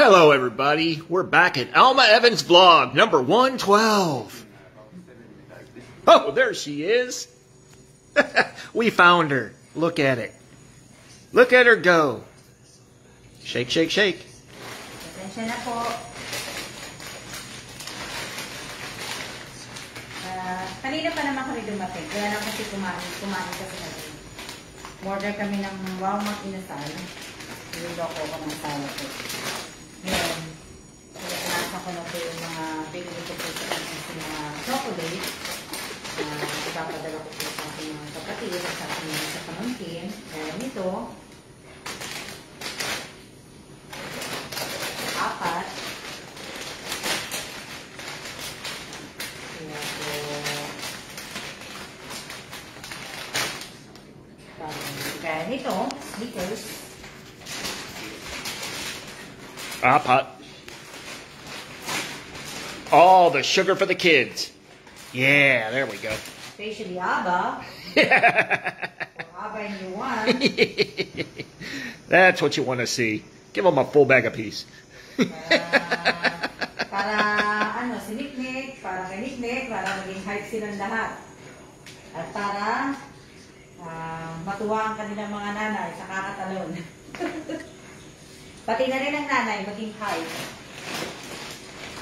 Hello everybody, we're back at Alma Evans vlog number 112. Oh, there she is. We found her. Look at it. Look at her go. Shake, shake, shake. Pasensya na po. Kanina pa naman kami dumating. Kaya lang kasi kumain kasi natin. Order kami ng Walmart inasal. Niloko ko ng salad ko. Ngayon, nasa ko na po yung mga binili ko po sa aking mga chocolate. Ipapadala ko po sa aking mga kapatid at sa aking mga sa pamangkin. Kaya nito, 4. Kaya po, kaya nito, Snickers. Pot. All the sugar for the kids. Yeah, there we go. Especially Abba. Or Abba and you want. That's what you want to see. Give them a full bag apiece. Para ano, si Nick, para kay Nick, para maging hype silang lahat. At para matuwa ang kanilang mga nanay sa kakatalon. Pati na rin ang nanay maging hype.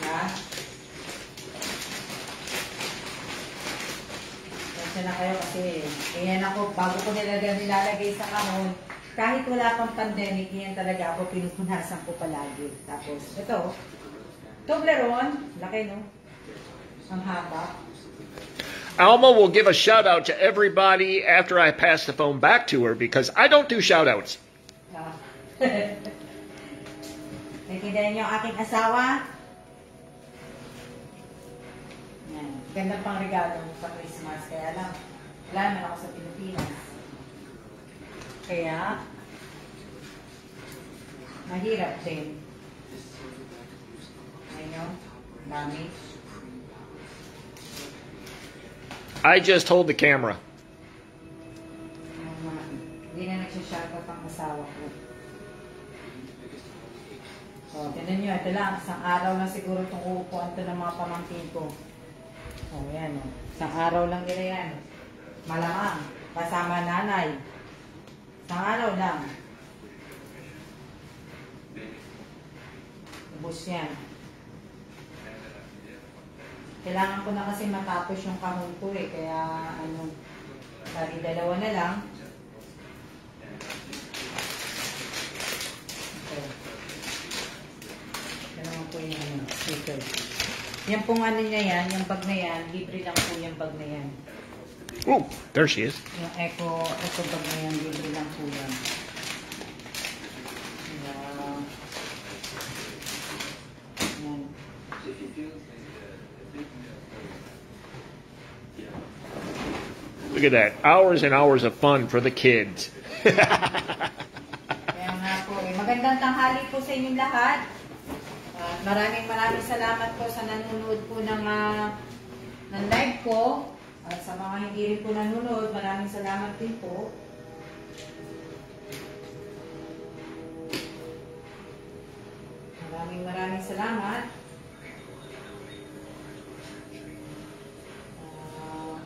Ha? Kasi na kayo kasi ganyan ako, bago ko nilalagay sa kahon, kahit wala pang pandemic, yan talaga ako pinupunasan ko palagi. Tapos ito, Toblerone, laki no? Ang haba. Alma will give a shout out to everybody after I pass the phone back to her because I don't do shout outs. Nakikidayan niyo ang aking asawa. Yan. Ganda pang regalo sa Christmas. Kaya lang, wala naman ako sa Pilipinas. Kaya, mahirap din. Ayun, dami. I just hold the camera. Hindi na nagsishoutout ang asawa ko. O, tinan nyo, ito lang. Isang araw lang siguro itong uupuan ito ng mga pamangkin ko. O, yan o. Isang araw lang nila yan. Malamang. Kasama nanay. Isang araw lang. Ubus yan. Kailangan ko na kasi matapos yung kahon ko eh. Kaya, ano, bali 2 na lang. Okay. Yan po yung sticker. Yan pong ano niya yan, yung bag na yan, libre lang po yung bag na yan. Oh, there she is. Yung eco bag na yan, libre lang po yan. Yan. Look at that. Hours and hours of fun for the kids. Kaya nga po eh. Magandang tanghali po sa inyong lahat. Maraming salamat po sa nanonood po ng live ko. At sa mga hindi rin po nanonood, maraming salamat din po. Maraming salamat.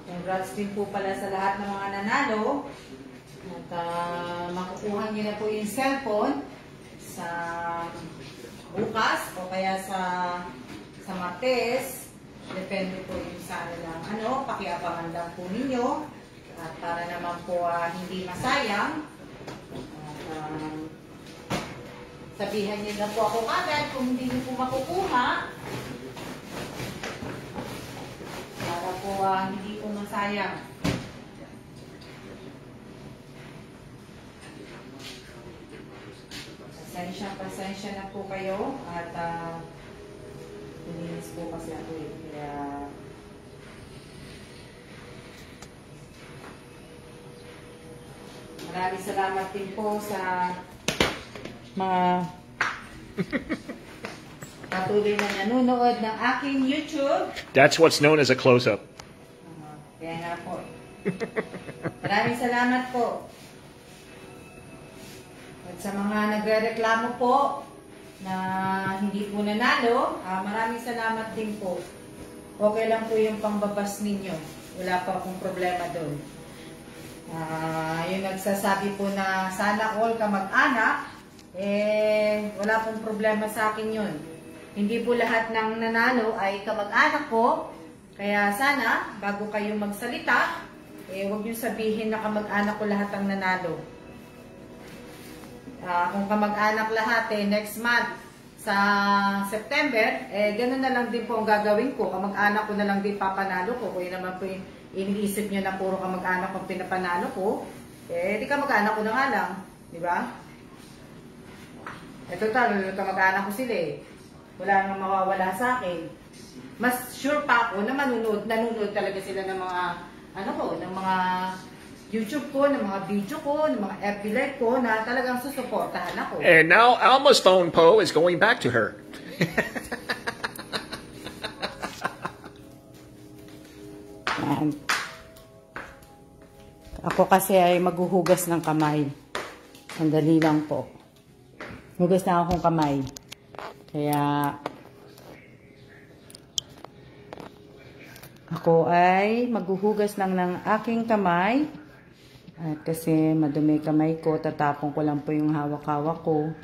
Congrats din po pala sa lahat ng mga nanalo. At makukuha niyo na po yung cellphone sa bukas o kaya sa Martes. Depende po yung sa ano, pakiabangan lang po ninyo. At para naman po hindi masayang. At sabihan niyo na po ako agad kung hindi niyo po makukuha. Para po hindi po masayang. Pasensya na po kayo at nilinis po kasi ako eh. Kaya maraming salamat din po sa mga patuloy na nanonood ng aking YouTube. That's what's known as a close-up. Kaya nga po. Maraming salamat po. At sa mga nagre-reklamo po, na hindi po nanalo. Maraming salamat din po. Okay lang po yung pangbabas ninyo. Wala pa akong problema doon. Yung nagsasabi po na sana all kamag-anak, wala pong problema sa akin yun. Hindi po lahat ng nanalo ay kamag-anak ko. Kaya sana, bago kayo magsalita, huwag niyo sabihin na kamag-anak ko lahat ang nanalo. Kung kamag-anak lahat, next month, sa September, ganun na lang din po ang gagawin ko. Kamag-anak ko na lang din papanalo ko. Kung yun naman po yung iniisip nyo na puro kamag-anak kong pinapanalo ko, di kamag-anak ko na nga lang. Di ba? Total, kamag-anak ko sila Wala nang mawawala sa akin. Mas sure pa ako na nanonood talaga sila ng mga, ng mga YouTube ko, ng mga video ko, ng mga FB Live ko na talagang susuportahan ako. And now, Alma's phone, Po, is going back to her. Ako kasi ay maghuhugas ng kamay. Sandali lang po. Hugas na akong kamay. Kaya ako ay maghuhugas lang ng aking kamay. At kasi madumi kamay ko, tatapon ko lang po yung hawak-hawak ko.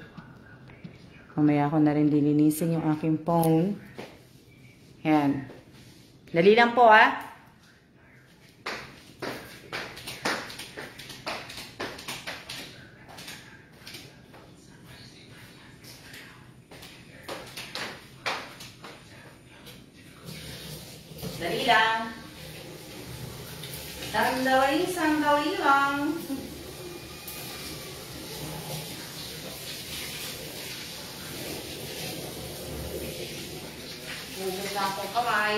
Mamaya ko na rin dilinisin yung aking phone. Yan. Dali lang po Dali lang. Sandali lang. Hugas na akong kamay.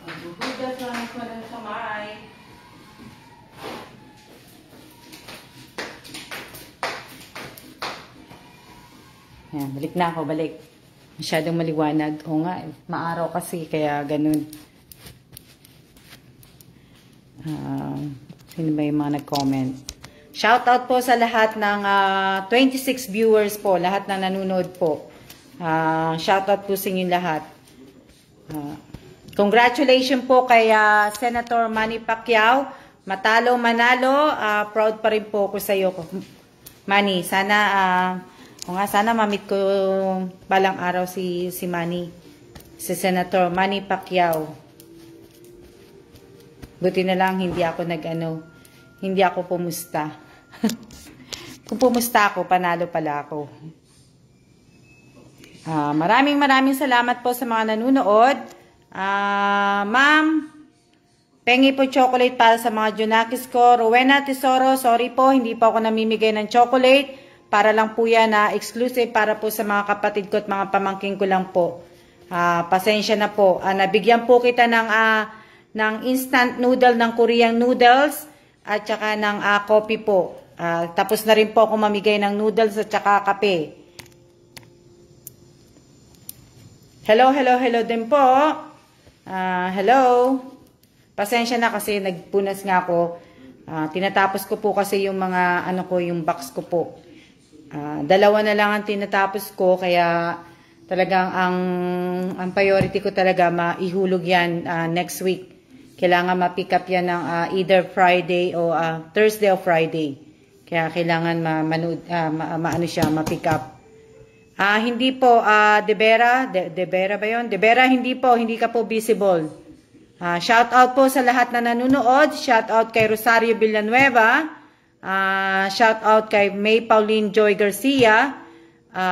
Hugas na ako ng kamay. Yan, balik na ako, balik. Masyadong maliwanag. O nga, maaraw kasi, kaya ganun. Sino ba yung mga nag-comment? Shoutout po sa lahat ng 26 viewers po, lahat na nanonood po. Shoutout po sa inyo lahat. Congratulations po kay Senator Manny Pacquiao. Matalo, manalo, proud pa rin po ako sa iyo. Manny, sana... sana mamit ko balang araw si Manny, si Senator Manny Pacquiao. Buti na lang hindi ako hindi ako pumusta. Kung pumusta ako, panalo pala ako. Maraming salamat po sa mga nanonood. Ma'am, pengi po chocolate para sa mga Junakis ko. Rowena Tesoro, sorry po, hindi po ako namimigay ng chocolate. Para lang po yan na exclusive para po sa mga kapatid ko at mga pamangking ko lang po. Pasensya na po. Nabigyan po kita ng instant noodle ng Korean noodles at saka ng coffee po. Tapos na rin po ako mamigay ng noodles at saka kape. Hello din po. Hello. Pasensya na kasi nagpunas nga ako. Tinatapos ko po kasi yung mga yung box ko po. Dalawa na lang ang tinatapos ko, kaya talagang ang priority ko talaga maihulog yan next week. Kailangan ma-pick up yan ng either Friday o Thursday or Friday. Kaya kailangan ma-pick up. Hindi po, Debera ba yun? Debera, hindi po, hindi ka po visible. Shout out po sa lahat na nanonood. Shout out kay Rosario Villanueva. Shout out kay May Pauline Joy Garcia.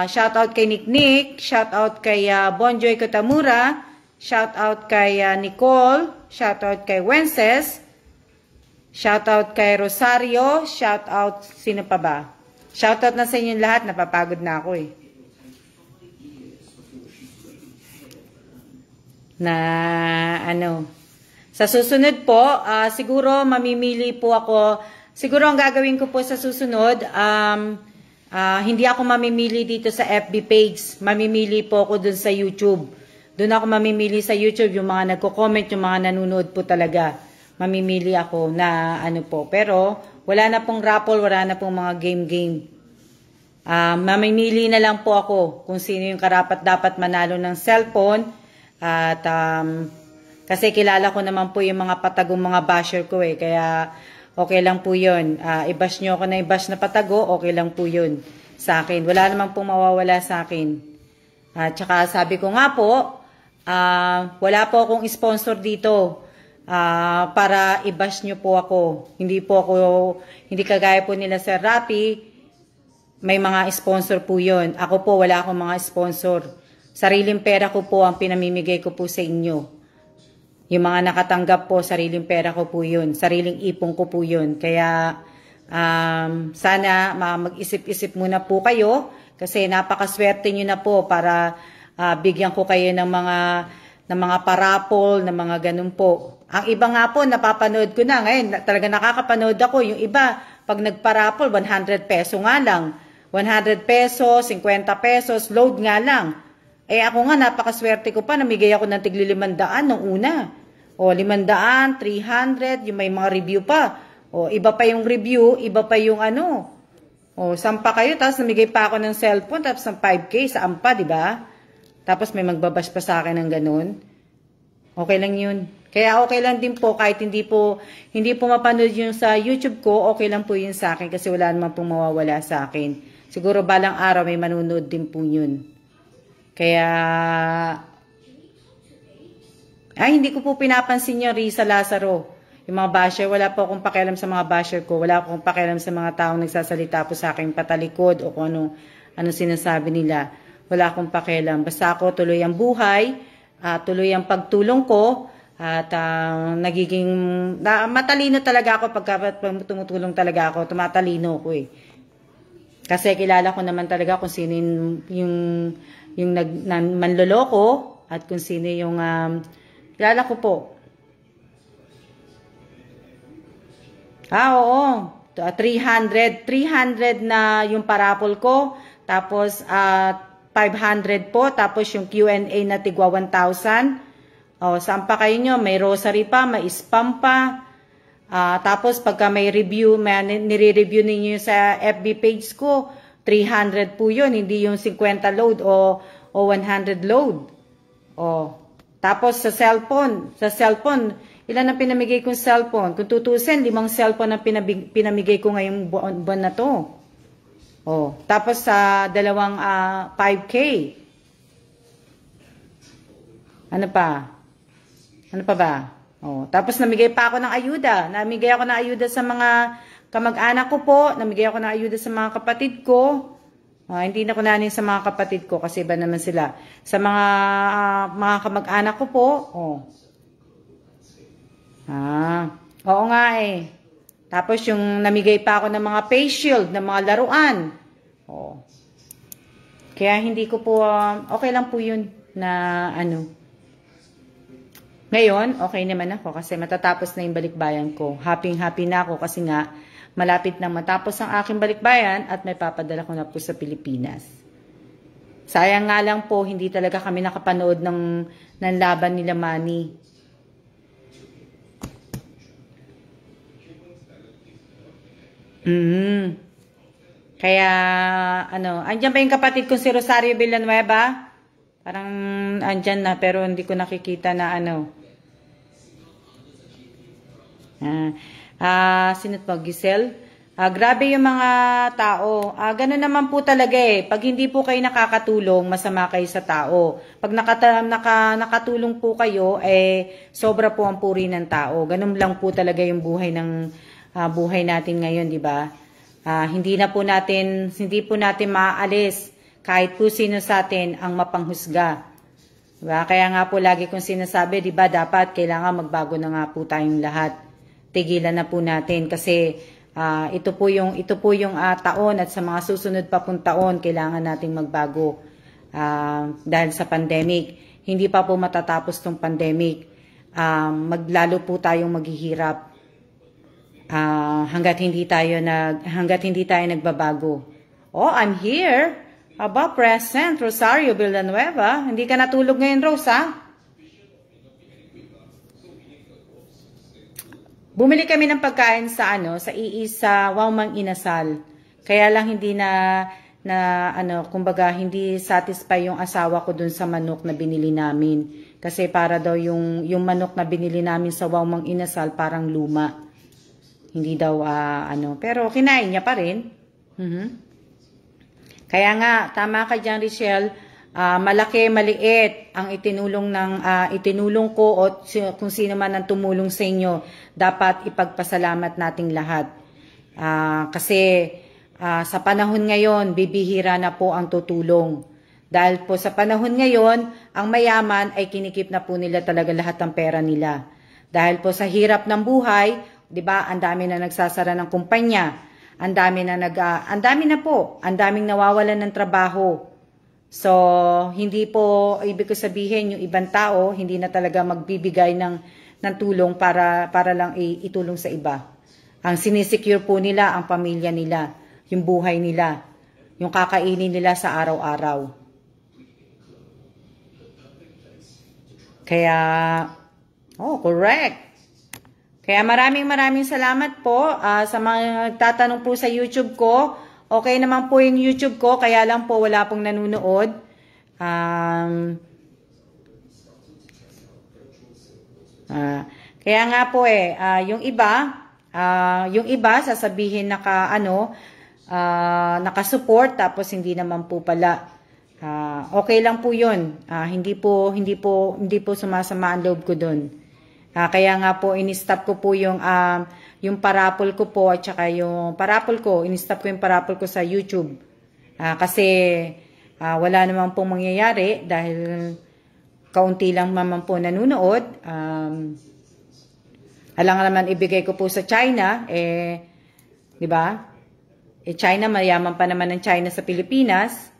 Shout out kay Nick. Shout out kay Bonjoy Kotamura. Shout out kay Nicole. Shout out kay Wences. Shout out kay Rosario. Shout out, sino pa ba? Shout out na sa inyo lahat. Napapagod na ako Sa susunod po, siguro mamimili po ako. Siguro ang gagawin ko po sa susunod, hindi ako mamimili dito sa FB page. Mamimili po ako dun sa YouTube. Doon ako mamimili sa YouTube, yung mga nagko-comment, yung mga nanonood po talaga. Mamimili ako na ano po. Pero wala na pong raffle, wala na pong mga game-game. Mamimili na lang po ako kung sino yung karapat-dapat manalo ng cellphone. At kasi kilala ko naman po yung mga patagong mga basher ko eh. Kaya okay lang po yun. I-bash nyo ako na i-bash na patago, okay lang po yun sa akin. Wala naman pong mawawala sa akin. At saka sabi ko nga po, wala po akong sponsor dito para i-bash nyo po ako. Hindi kagaya po nila Sir Rapi, may mga sponsor po yun. Ako po, wala akong mga sponsor. Sariling pera ko po ang pinamimigay ko po sa inyo. Yung mga nakatanggap po, sariling pera ko po yun. Sariling ipong ko po yun. Kaya sana mag-isip-isip muna po kayo kasi napakaswerte nyo na po para bigyan ko kayo ng mga parapol, ng mga ganun po. Ang iba nga po, napapanood ko na. Ngayon, talaga nakakapanood ako. Yung iba, pag nagparapol, 100 peso nga lang. 100 pesos, 50 pesos, load nga lang. Eh ako nga, napakaswerte ko pa. Namigay ako ng tigli 500 nung una. O 500, 300, yung may mga review pa. O, iba pa yung review, iba pa yung ano. O, sampa kayo, tapos namigay pa ako ng cellphone, tapos ng 5K sa ampa, di ba? Tapos may magbabash pa sa akin ng ganun. Okay lang yun. Kaya okay lang din po, kahit hindi po mapanood yung sa YouTube ko, okay lang po yun sa akin, kasi wala naman pong mawawala sa akin. Siguro balang araw may manunood din po yun. Kaya, hindi ko po pinapansin yung Risa Lazaro. Yung mga basher, wala po akong pakialam sa mga basher ko. Wala akong pakialam sa mga taong nagsasalita po sa akin patalikod o kung ano sinasabi nila. Wala akong pakialam. Basta ako tuloy ang buhay, tuloy ang pagtulong ko, at matalino talaga ako pagka tumutulong talaga ako. Tumatalino ko eh. Kasi kilala ko naman talaga kung sino yung manloloko at kung sino yung kilala ko po. Oo. 300 na yung parapol ko. Tapos, 500 po. Tapos, yung Q&A na tigwa 1,000. O, saan pa kayo nyo? May rosary pa, may spam pa. Tapos, pagka may review, nire-review ninyo sa FB page ko, 300 po yun. Hindi yung 50 load o 100 load. O, tapos, sa cellphone, ilan ang pinamigay kong cellphone? Kung tutusin, 5 cellphone ang pinamigay ko ngayong buwan na to. Oh, tapos sa 5K. Ano pa? Ano pa ba? Oh, tapos namigay pa ako ng ayuda. Namigay ako ng ayuda sa mga kamag-anak ko po. Namigay ako ng ayuda sa mga kapatid ko. Hindi na ko nanin sa mga kapatid ko kasi iba naman sila. Sa mga kamag-anak ko po. Oh. Oo nga eh. Tapos yung namigay pa ako ng mga face shield, ng mga laruan. Oh. Kaya hindi ko po, okay lang po yun na ano. Ngayon, okay naman ako kasi matatapos na yung balikbayan ko. Happy na ako kasi nga malapit na matapos ang aking balikbayan at may papadala ko na po sa Pilipinas. Sayang nga lang po, hindi talaga kami nakapanood ng laban nila Manny. Kaya, andyan pa yung kapatid ko si Rosario Villanueva? Parang andyan na, pero hindi ko nakikita na sino po, Giselle? Grabe yung mga tao. Ganun naman po talaga eh. Pag hindi po kayo nakakatulong, masama kayo sa tao. Pag nakatulong po kayo, sobra po ang puri ng tao. Ganun lang po talaga yung buhay buhay natin ngayon, di ba? Hindi po natin maaalis kahit po sino sa atin ang mapanghusga. Diba? Kaya nga po lagi kong sinasabi, di ba, dapat kailangan magbago na nga po tayong lahat. Tigilan na po natin kasi ito po yung taon at sa mga susunod pa pong taon kailangan nating magbago dahil sa pandemic. Hindi pa po matatapos tong pandemic. Maglalo po tayong maghihirap. Hanggat hindi tayo nagbabago. Oh, I'm here. Aba, present, Rosario Villanueva. Hindi ka natulog ngayon, Rose, ha? Bumili kami ng pagkain sa sa iisa Wow Mang Inasal. Kaya lang hindi kumbaga hindi satisfy yung asawa ko dun sa manok na binili namin. Kasi para daw yung manok na binili namin sa Wow Mang Inasal parang luma. Hindi daw pero kinain niya pa rin. Kaya nga tama ka diyan, Richelle. Malaki, maliit ang itinulong ko o kung sino man ang tumulong sa inyo, dapat ipagpasalamat nating lahat. Kasi sa panahon ngayon, bibihira na po ang tutulong. Dahil po sa panahon ngayon, ang mayaman ay kinikip na po nila talaga lahat ng pera nila. Dahil po sa hirap ng buhay, 'di ba? Ang dami na nagsasara ng kumpanya, ang daming nawawalan ng trabaho. So, hindi po ibig ko sabihin yung ibang tao hindi na talaga magbibigay ng tulong para lang itulong sa iba. Ang sinisecure po nila ang pamilya nila, yung buhay nila, yung kakainin nila sa araw-araw. Kaya correct. Kaya maraming salamat po sa mga nagtatanong po sa YouTube ko. Okay naman po yung YouTube ko, kaya lang po wala pong nanonood. Kaya nga po yung iba sasabihin naka-support tapos hindi naman po pala. Okay lang po 'yun. Hindi po sumasama ang loob ko doon. Kaya nga po ini-stop ko po yung parapol ko po at saka yung parapol ko, in-stop ko yung parapol ko sa YouTube. Kasi wala naman pong mangyayari dahil kaunti lang naman po nanonood. Alang naman ibigay ko po sa China, 'di ba? China, mayaman pa naman ng China sa Pilipinas.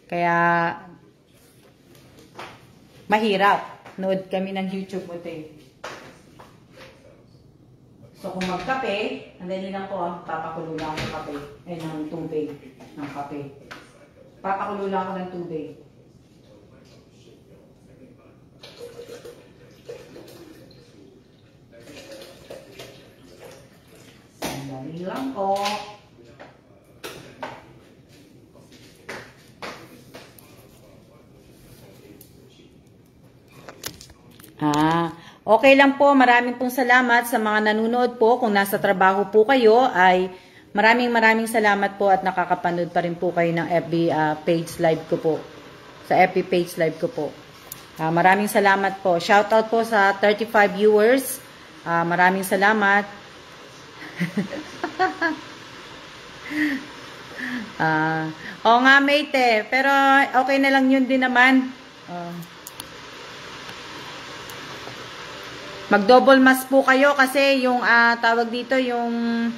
Kaya mahirap. Nood kami ng YouTube mo, So, kung magkape, andali lang po, papakulo lang ako ng kape. Ng tubig. Ng kape. Papakulo lang ako ng tubig. Andali lang po. Okay lang po, maraming pong salamat sa mga nanonood po. Kung nasa trabaho po kayo, ay maraming salamat po at nakakapanood pa rin po kayo ng FB page live ko po. Sa FB page live ko po. Maraming salamat po. Shoutout po sa 35 viewers. Maraming salamat. Oo nga, mate. Pero okay na lang yun din naman. Mag-double mask po kayo kasi yung tawag dito yung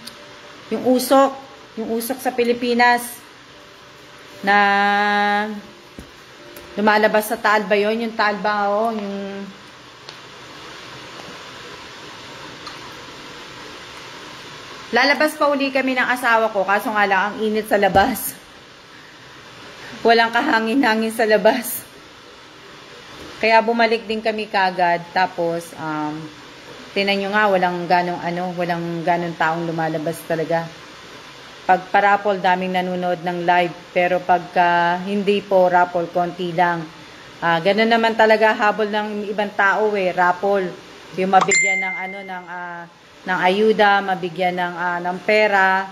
usok sa Pilipinas na lumalabas sa taal ba yun? Yung taal ba yung lalabas pa uli kami ng asawa ko kaso nga lang ang init sa labas. Walang kahangin-hangin sa labas. Kaya bumalik din kami kagad. Tapos, tinan nyo nga, walang ganong taong lumalabas talaga. Pag parapol, daming nanonood ng live. Pero pagka hindi po rapol, konti lang. Ganon naman talaga habol ng ibang tao rapol. Yung mabigyan ng ayuda, mabigyan ng pera.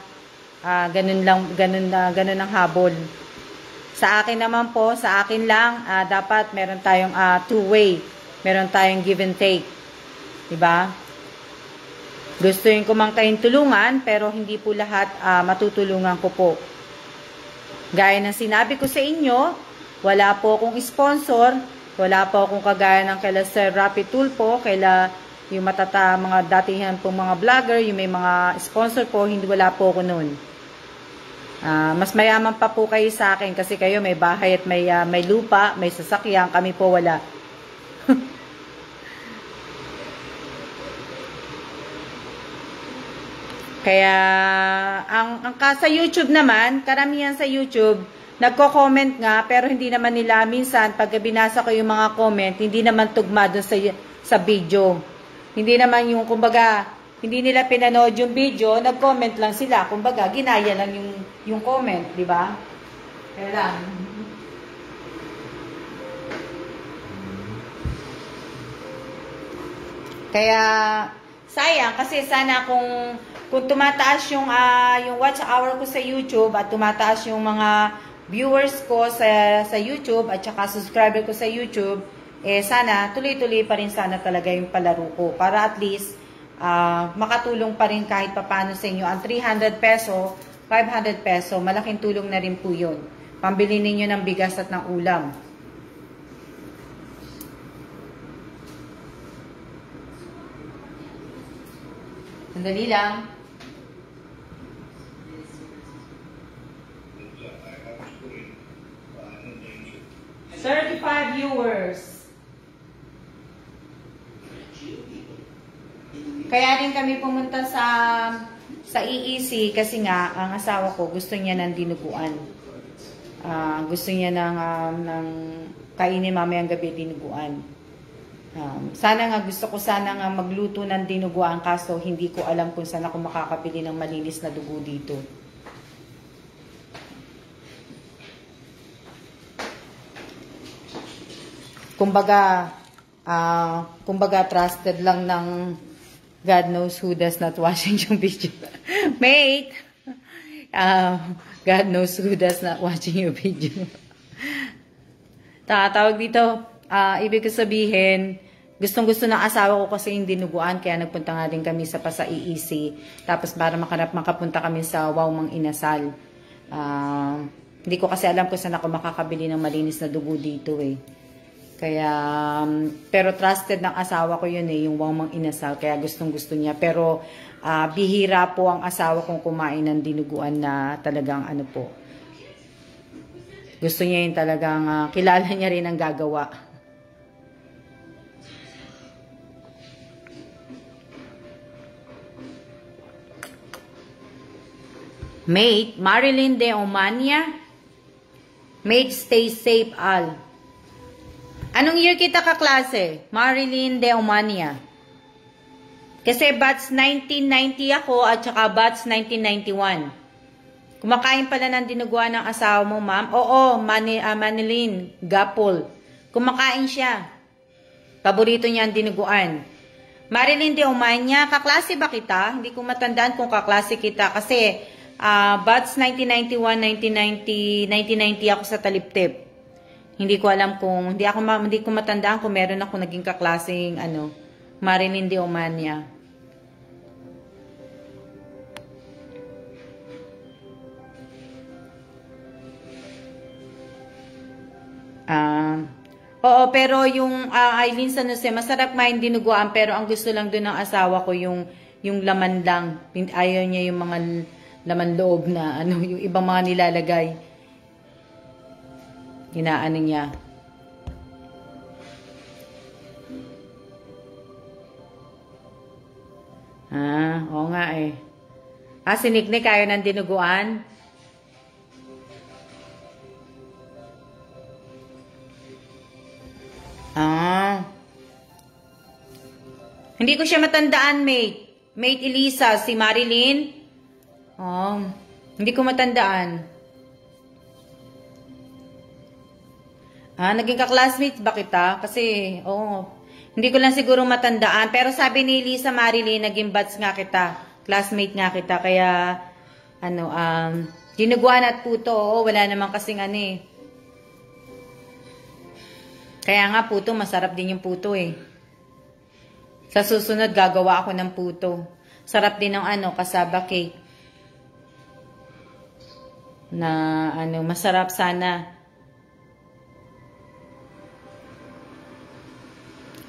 Ganon ang habol. Sa akin naman po, sa akin lang, dapat meron tayong two-way. Meron tayong give and take. Diba? Gustuin ko man kayong tulungan, pero hindi po lahat matutulungan ko po. Gaya ng sinabi ko sa inyo, wala po akong sponsor, wala po akong kagaya ng kaila Sir Rapi Tulfo, kaila yung mga datihan pong mga vlogger, yung may mga sponsor po, wala po ako nun. Mas mayaman pa po kayo sa akin kasi kayo may bahay at may lupa, may sasakyan, kami po wala. Kaya sa YouTube naman, karamihan sa YouTube, nagko-comment nga, pero hindi naman nila, minsan, pag binasa ko yung mga comment, hindi naman tugma doon sa video. Hindi naman yung, kumbaga, hindi nila pinanood yung video, nag-comment lang sila. Kumbaga, ginaya lang yung comment, di ba? Kaya lang. Kaya, sayang, kasi sana kung tumataas yung watch hour ko sa YouTube at tumataas yung mga viewers ko sa YouTube at saka subscriber ko sa YouTube, sana tuloy-tuloy pa rin sana talaga yung palaro ko para at least makatulong pa rin kahit papano sa inyo. Ang 300 peso, 500 peso, malaking tulong na rin po yun. Pambili ninyo ng bigas at ng ulam. Sandali lang. 35 viewers. Kaya rin kami pumunta sa EEC kasi nga ang asawa ko gusto niya ng dinuguan. Gusto niya ng kainin mamayang gabi dinuguan. Sana nga gusto ko sana nga magluto ng dinuguan kaso hindi ko alam kung saan ako makakabili ng malinis na dugo dito. Kumbaga trusted lang ng God knows who does not watching yung video. Mate! God knows who does not watching your video. Tawag dito, ibig ko sabihin, gustong-gusto ng asawa ko kasi yung dinuguan, kaya nagpunta nga din kami sa EEC. Tapos para makapunta kami sa Wow Mang Inasal. Hindi ko kasi alam kung saan ako makakabili ng malinis na dugo dito eh. Kaya, pero trusted ng asawa ko yun eh, yung Wow Mang Inasal. Kaya gustong-gusto niya. Pero, bihira po ang asawa kong kumain ng dinuguan na talagang ano po. Gusto niya yung talagang, kilala niya rin ang gagawa. Mate, Marilyn de Omania. Mate, stay safe, Al. Anong year kita kaklase? Marilyn de Omania. Kasi batch 1990 ako at saka batch 1991. Kumakain pala ng dinuguan ng asawa mo, ma'am? Oo, Manilyn Gapol. Kumakain siya. Paborito niya ang dinuguan. Marilyn de Omania, kaklase ba kita? Hindi ko matandaan kung kaklase kita kasi batch 1991, 1990 ako sa Taliptip. Hindi ko alam kung, hindi ko matandaan kung meron ako naging kaklaseng, Marilyn de Omania. Oo, pero yung Aileen San Jose, masarap main dinuguan, pero ang gusto lang doon ng asawa ko yung laman lang. Ayaw niya yung mga laman loob na, yung ibang mga nilalagay. Ginaano niya. Oo nga eh. Siniknik kayo ng dinuguan? Hindi ko siya matandaan, mate. Mate Elisa, si Marilyn. Hindi ko matandaan. Naging ka-classmates ba kita? Kasi, hindi ko lang siguro matandaan. Pero sabi ni Lisa Marilyn, naging batch nga kita. Classmate nga kita. Kaya, dinuguan at puto. Wala naman kasing Kaya nga puto, masarap din yung puto eh. Sa susunod, gagawa ako ng puto. Sarap din ng kasaba cake. Na, masarap sana.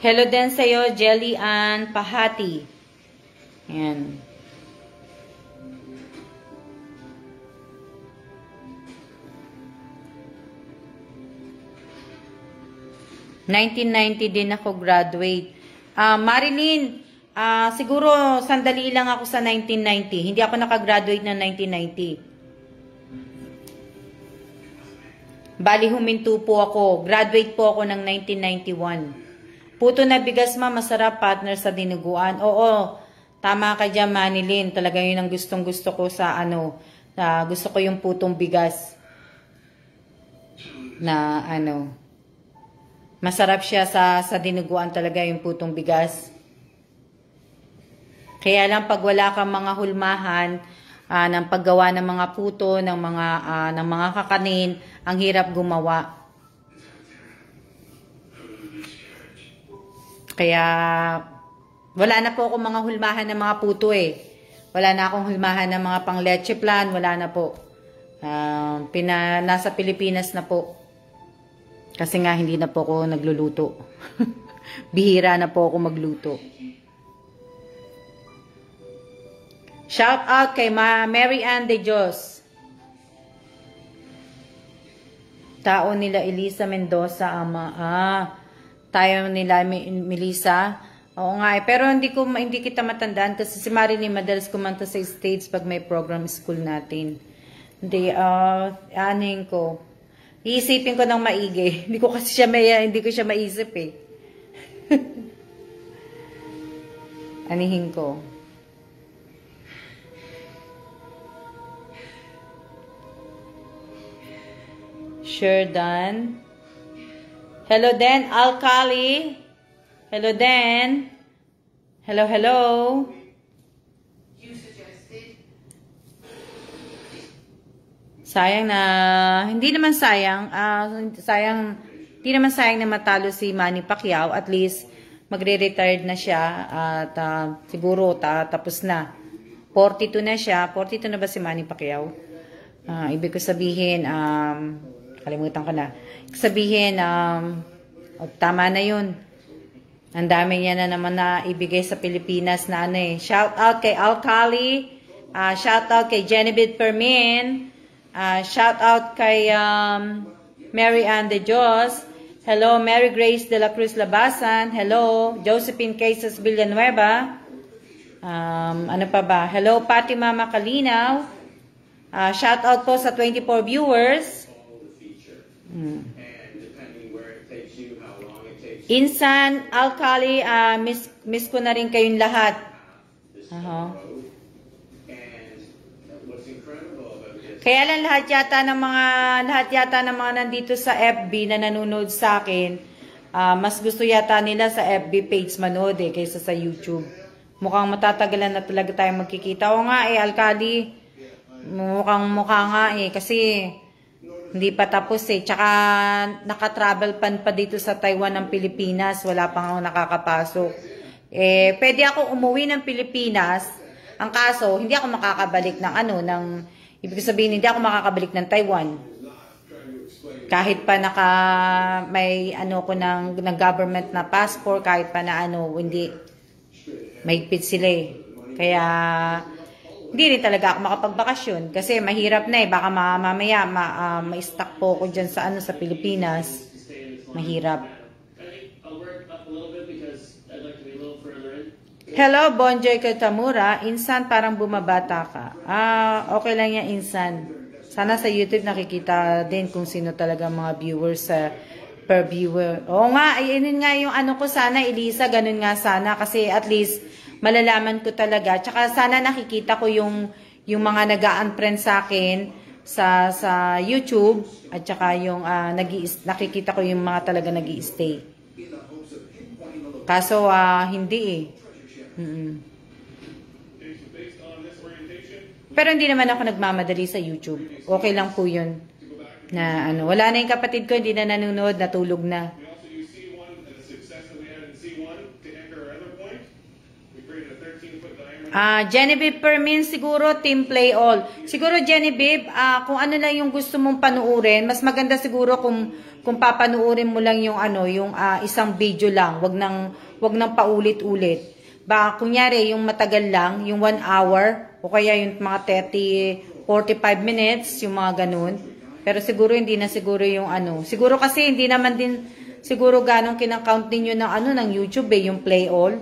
Hello din sa'yo, Jelly Ann Pahati. Ayan. (1990) din ako graduate. Marilyn, siguro sandali lang ako sa 1990. Hindi ako nakagraduate ng 1990. Bali, huminto po ako. Graduate po ako ng 1991. Puto na bigas, ma, masarap, partner sa dinuguan. Oo, tama ka dyan, Manilyn. Talaga yun ang gustong-gusto ko sa ano. Gusto ko yung putong bigas. Na ano. Masarap siya sa dinuguan talaga yung putong bigas. Kaya lang pag wala kang mga hulmahan, ng paggawa ng mga puto, ng mga kakanin, ang hirap gumawa. Kaya wala na po ako mga hulmahan ng mga puto eh. Wala na akong hulmahan ng mga pang leche plan, wala na po. Nasa Pilipinas na po. Kasi nga hindi na po ako nagluluto. Bihira na po ako magluto. Shout out kay Mary Ann de Dios. Tao nila Elisa Mendoza, ama. Tayo nila Melissa. Oo nga eh. Pero hindi kita matandaan kasi si Marilyn madalas kumanta sa stage pag may program school natin. Hindi, aning ko. Iisipin ko ng maigi. Hindi ko siya maisip eh. Anihin ko. Sure done. Hello Dan, Alkali. Hello Dan. Hello, hello. Sayang na, hindi naman sayang, hindi naman sayang na matalo si Manny Pacquiao. At least, magre-retired na siya at siguro tapos na. 42 na siya. 42 na ba si Manny Pacquiao? Ibig ko sabihin, kalimutan ko na. Sabihin, tama na yun. Ang dami niya na naman na ibigay sa Pilipinas na ano eh. Shout out kay Alkali. Shout out kay Genevieve Permin. Shout out kay Mary Ann de Dios. Hello, Mary Grace de la Cruz Labasan. Hello, Josephine Casas Villanueva. Ano pa ba? Hello, Fatima Macalinaw. Shout out po sa 24 viewers. Insan, Alkali, miss ko na rin kayong lahat. Kaya lang lahat yata ng mga nandito sa FB na nanonood sa akin, mas gusto yata nila sa FB page manood kaysa sa YouTube. Mukhang matatagalan na talaga tayo magkikita. O nga Alkali, mukha nga kasi hindi pa tapos Tsaka naka-travel pan pa dito sa Taiwan ng Pilipinas. Wala pa nga nakakapasok. Pwede ako umuwi ng Pilipinas. Ang kaso, hindi ako makakabalik ibig sabihin, hindi ako makakabalik ng Taiwan. Kahit pa may ng government na passport, kahit pa na hindi, mahigpit sila Kaya, hindi rin talaga ako makapagbakasyon kasi mahirap na baka mamaya ma-stuck po ako dyan sa sa Pilipinas. Mahirap. Hello, Bonjoy Katamura. Insan, parang bumabata ka. Okay lang yan, Insan. Sana sa YouTube nakikita din kung sino talaga mga viewers per viewer. Oo nga, ayun nga yung ko sana, Elisa, ganun nga sana kasi at least malalaman ko talaga. Tsaka sana nakikita ko yung mga nag-unfriend sa akin sa YouTube at tsaka yung nakikita ko yung mga talaga nag-i-stay. Kaso hindi Pero hindi naman ako nagmamadali sa YouTube. Okay lang po yun. Na wala na yung kapatid ko, hindi na nanonood, natulog na. Genevieve Permin, siguro team play all. Siguro Genevieve, kung ano lang yung gusto mong panuurin, mas maganda siguro kung papanuurin mo lang yung isang video lang, wag nang paulit-ulit. Kunyari yung matagal lang, yung 1 hour o kaya yung mga 45 minutes, yung mga ganun. Pero siguro hindi na siguro yung Siguro kasi hindi naman din siguro ganong kinakount ninyo ng YouTube yung play all.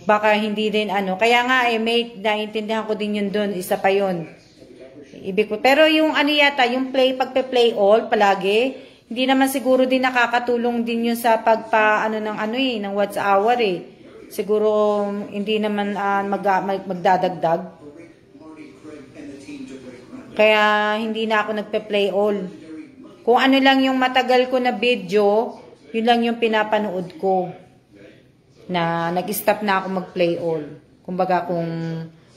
Baka hindi din Kaya nga may naiintindihan ko din yun doon. Isa pa yun. Pero yung ano yata, yung pagpe-play all palagi, hindi naman siguro din nakakatulong din yun sa ng watch hour eh. Siguro hindi naman magdadagdag. Kaya hindi na ako nagpe-play all. Kung ano lang yung matagal ko na video, yun lang yung pinapanood ko. Na nag-stop na ako mag-play all. Kumbaga kung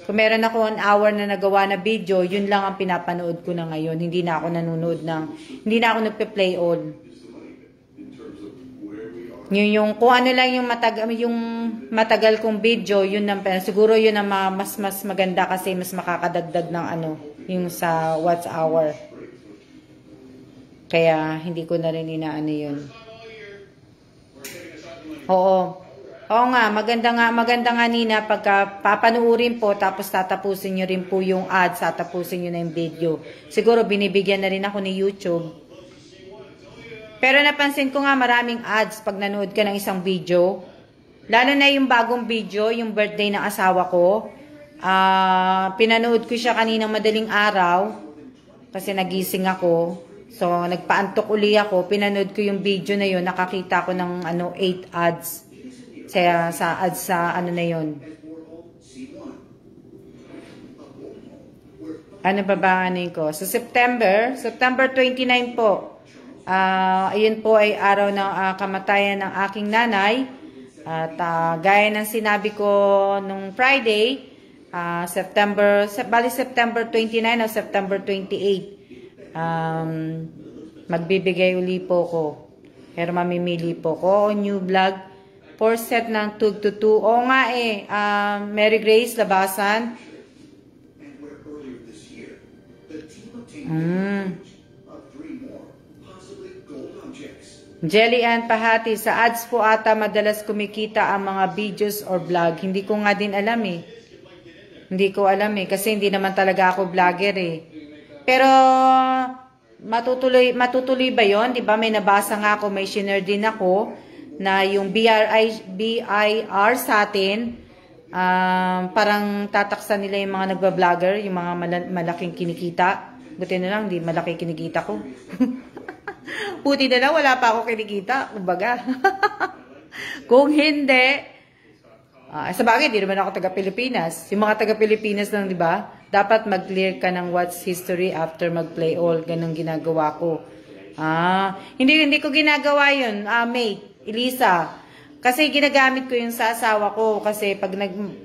meron ako 1 hour na nagawa na video, yun lang ang pinapanood ko na ngayon. Hindi na ako hindi na ako nagpe-play all. Yung kung ano lang yung matagal kong video, yun ang siguro yun ang mas maganda kasi mas makakadagdag ng yung sa watch hour. Kaya hindi ko na rin inaano yun. Oo. Oo nga, maganda nga Nina, pagka papanuurin po, tapos tatapusin nyo rin po yung ads, tatapusin nyo na yung video. Siguro binibigyan na rin ako ni YouTube. Pero napansin ko nga maraming ads pag nanood ka ng isang video. Lalo na yung bagong video, yung birthday ng asawa ko. Pinanood ko siya kaninang madaling araw, kasi nagising ako. So, nagpaantok uli ako, pinanood ko yung video na yun, nakakita ko ng 8 ads. Sa ads sa na yun. Ano ba ko? Sa September 29 po. Ayun po ay araw ng kamatayan ng aking nanay. At gaya ng sinabi ko nung Friday, September 29 o September 28. Magbibigay uli po ko. Pero mamimili po ko new vlog. 4 set ng Tug to 2. Oo nga Mary Grace Labasan. Jelly Ann Pahati, sa ads po ata madalas kumikita ang mga videos or vlog. Hindi ko nga din alam eh. Hindi ko alam eh. Kasi hindi naman talaga ako vlogger eh. Pero matutuloy ba yon? Diba may nabasa nga ako, may share din ako na yung BIR sa atin, parang tataksan nila yung mga nagba-vlogger, yung mga malaking kinikita. Buti na lang, di malaki kinikita ko. Buti na lang, wala pa ako kinikita. Kumbaga. Kung hindi, sa bagay, di naman ako taga-Pilipinas. Yung mga taga-Pilipinas lang, di ba? Dapat mag-clear ka ng watch history after mag-play all. Ganun ginagawa ko. Hindi ko ginagawa yun, mate. Elisa, kasi ginagamit ko yung sa asawa ko kasi pag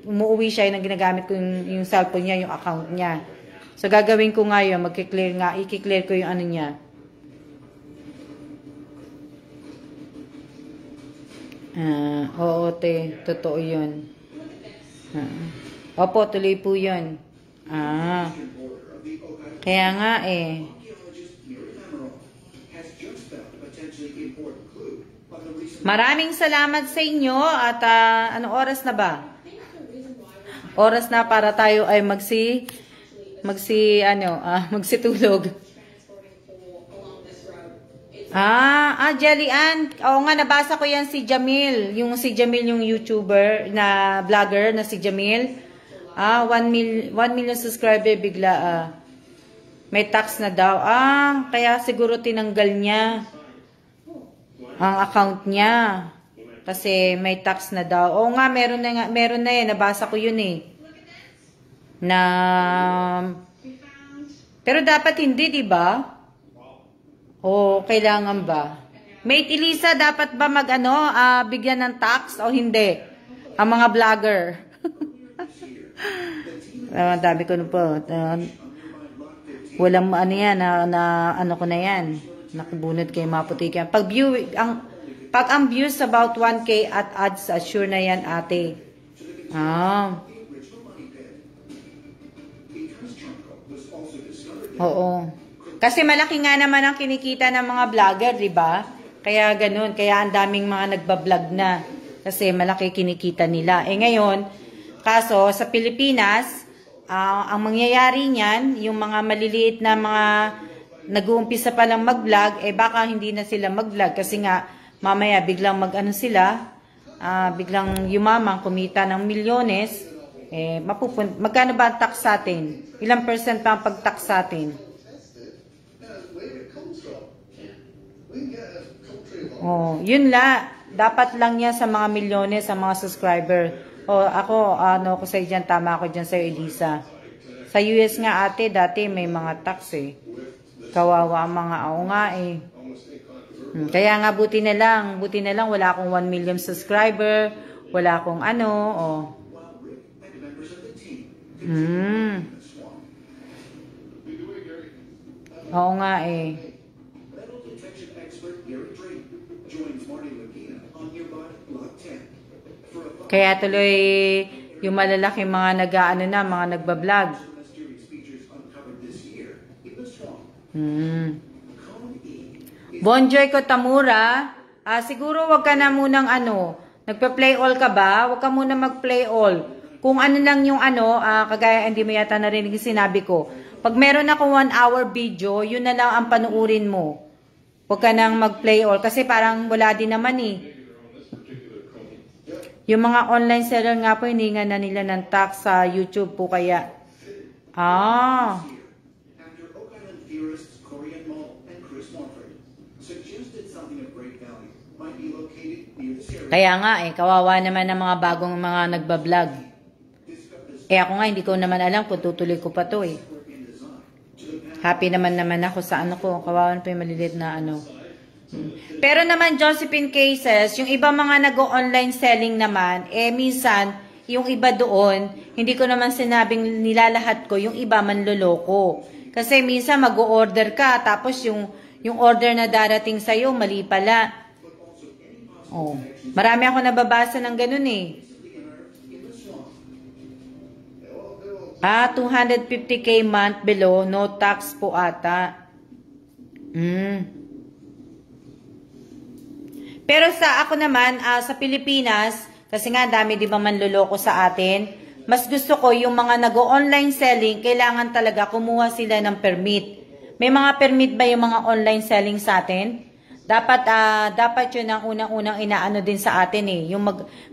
umuwi siya, yung ginagamit ko yung cellphone niya, yung account niya. So gagawin ko nga yun, i-clear ko yung niya. Oo, totoo yun. Opo, tuloy po yun. Kaya nga Maraming salamat sa inyo at anong oras na ba? Oras na para tayo ay magsitulog. Jelly Ann. Oo nga, nabasa ko yan si Jamil. Si Jamil yung YouTuber na vlogger na si Jamil. 1 million subscriber bigla. May tax na daw. Kaya siguro tinanggal niya ang account niya. Kasi may tax na daw. Oo nga, meron na yan. Nabasa ko yun eh. Pero dapat hindi, di ba? O kailangan ba? Mate Elisa, dapat ba bigyan ng tax o hindi? Ang mga vlogger. Dami ko na po. Walang yan, ko na yan. Nakabunod kay Maputikan. Pag ang views about 1K at ads, sure na yan, ate. Oo. Kasi malaki nga naman ang kinikita ng mga vlogger, di ba? Kaya ganun. Kaya ang daming mga nagbablog na. Kasi malaki kinikita nila. Ngayon, kaso sa Pilipinas, ang mangyayari niyan, yung mga maliliit na mga nag-uumpisa pa lang mag-vlog, baka hindi na sila mag-vlog kasi nga mamaya biglang sila, biglang yumamang kumita ng milyones, Magkano ba ang tax sa atin? Ilang percent pa ang pag-tax sa atin? Oh, yun la. Dapat lang yan sa mga milyones, sa mga subscriber. Oh, ako, ko sa'yo dyan, tama ako dyan sa'yo, Elisa. Sa US nga ate, dati may mga tax eh. Kawawa ang mga nga eh. Kaya nga buti na lang, wala akong 1 million subscriber, wala akong oh. Oo nga eh. Kaya tuloy yung malalaki mga mga nagbablog. Bonjoy ko Tamura, siguro wag ka na munang nagpa-play all ka ba? Wag ka muna mag-play all. Kung ano lang yung kagaya hindi mo yata narinig yung sinabi ko. Pag meron ako 1 hour video, yun na lang ang panuurin mo. Wag ka nang mag-play all kasi parang wala din naman eh. Yung mga online seller nga po, hininga na nila ng tax sa YouTube po kaya. Kaya nga kawawa naman ng mga bagong mga nagbablog. Ako nga, hindi ko naman alam kung tutuloy ko pa to eh. Happy naman ako sa ko. Kawawa na pa yung maliliit na Pero naman, Josephine Cases, yung iba mga nag-online selling naman, minsan, yung iba doon, hindi ko naman sinabing nilalahat ko, yung iba manloloko. Kasi minsan mag-o-order ka, tapos yung order na darating sa'yo, mali pala. Oh, marami ako nababasa ng ganun eh. 250k month below, no tax po ata. Pero sa ako naman, sa Pilipinas, kasi nga dami di ba manloloko sa atin, mas gusto ko yung mga nag-online selling, kailangan talaga kumuha sila ng permit. May mga permit ba yung mga online selling sa atin? Dapat yun ang unang-unang inaano din sa atin eh, yung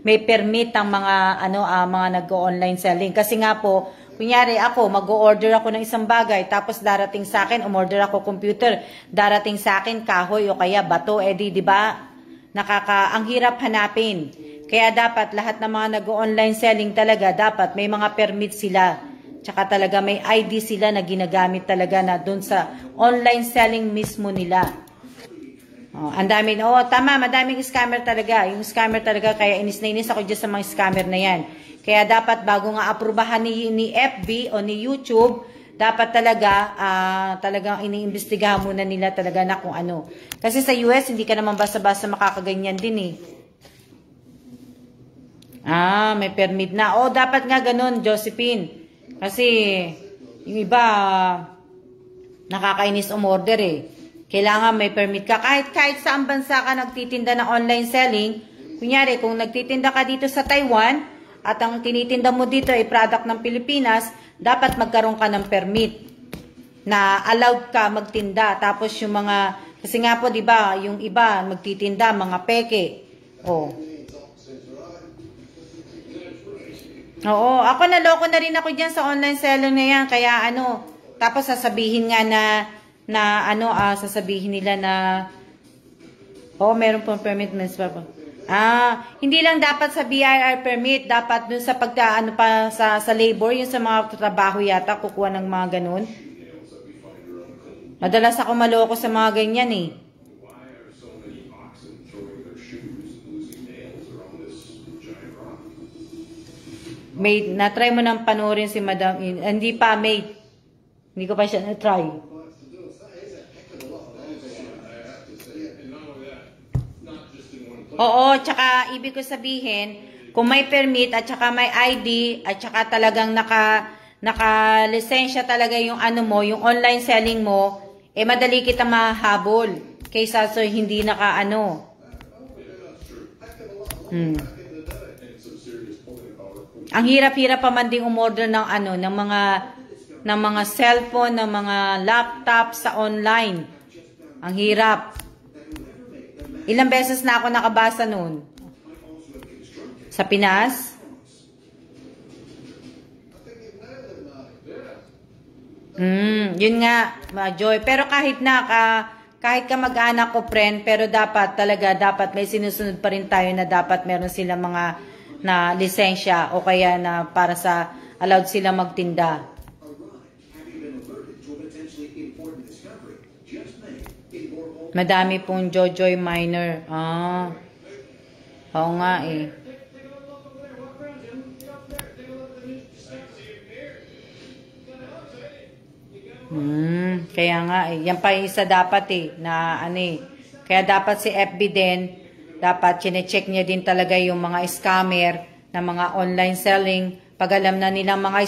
may permit ang mga mga nag-online selling. Kasi nga po, kunyari ako, mag-o-order ako ng isang bagay, tapos darating sa akin, umorder ako computer, darating sa akin kahoy o kaya bato, di ba? Ang hirap hanapin. Kaya dapat lahat ng mga nag-online selling talaga, dapat may mga permit sila. Tsaka talaga may ID sila na ginagamit talaga na doon sa online selling mismo nila. Ang dami, tama, madaming scammer talaga. Yung scammer talaga, kaya inis na inis ako dyan sa mga scammer na yan. Kaya dapat bago nga aprubahan ni FB o ni YouTube, dapat talaga, talagang iniimbestigahan muna nila talaga na kung ano. Kasi sa US, hindi ka naman basta-basta makakaganyan din eh. May permit na. Dapat nga ganun, Josephine. Kasi, yung iba, nakakainis umorder eh. Kailangan may permit ka. Kahit saan bansa ka nagtitinda ng online selling, kunyari, kung nagtitinda ka dito sa Taiwan, at ang tinitinda mo dito ay product ng Pilipinas, dapat magkaroon ka ng permit na allowed ka magtinda. Tapos yung mga, kasi nga po, di ba, yung iba magtitinda, mga peke. Oo, ako naloko na rin ako dyan sa online selling na yan. Kaya tapos sasabihin nga sasabihin nila na, meron pong permit, hindi lang dapat sa BIR permit, dapat dun sa sa labor, yung sa mga trabaho yata, kukuha ng mga ganun. Madalas ako maloko sa mga ganyan eh. Mate, na-try mo nang panoorin si Madam In. Hindi pa, mate. Hindi ko pa siya na-try. Oo, tsaka ibig ko sabihin, kung may permit at tsaka may ID at tsaka talagang naka-lisensya talaga yung yung online selling mo, madali kita mahabol kaysa hindi Ang hirap-hirap pa man ding umorder ng ng mga cellphone, ng mga laptop sa online. Ang hirap. Ilang beses na ako nakabasa noon? Sa Pinas? Yun nga, Joy. Pero kahit kahit ka mag-anak ko, friend, pero dapat may sinusunod pa rin tayo na dapat meron silang mga na lisensya o kaya na para sa allowed sila magtinda. Madami pong Jojoy minor. Oo nga eh. Kaya nga eh. Yan pa isa dapat eh. Na ano eh. Kaya dapat si FB din, dapat chinecheck niya din talaga yung mga scammer na mga online selling. Pag alam na nilang mga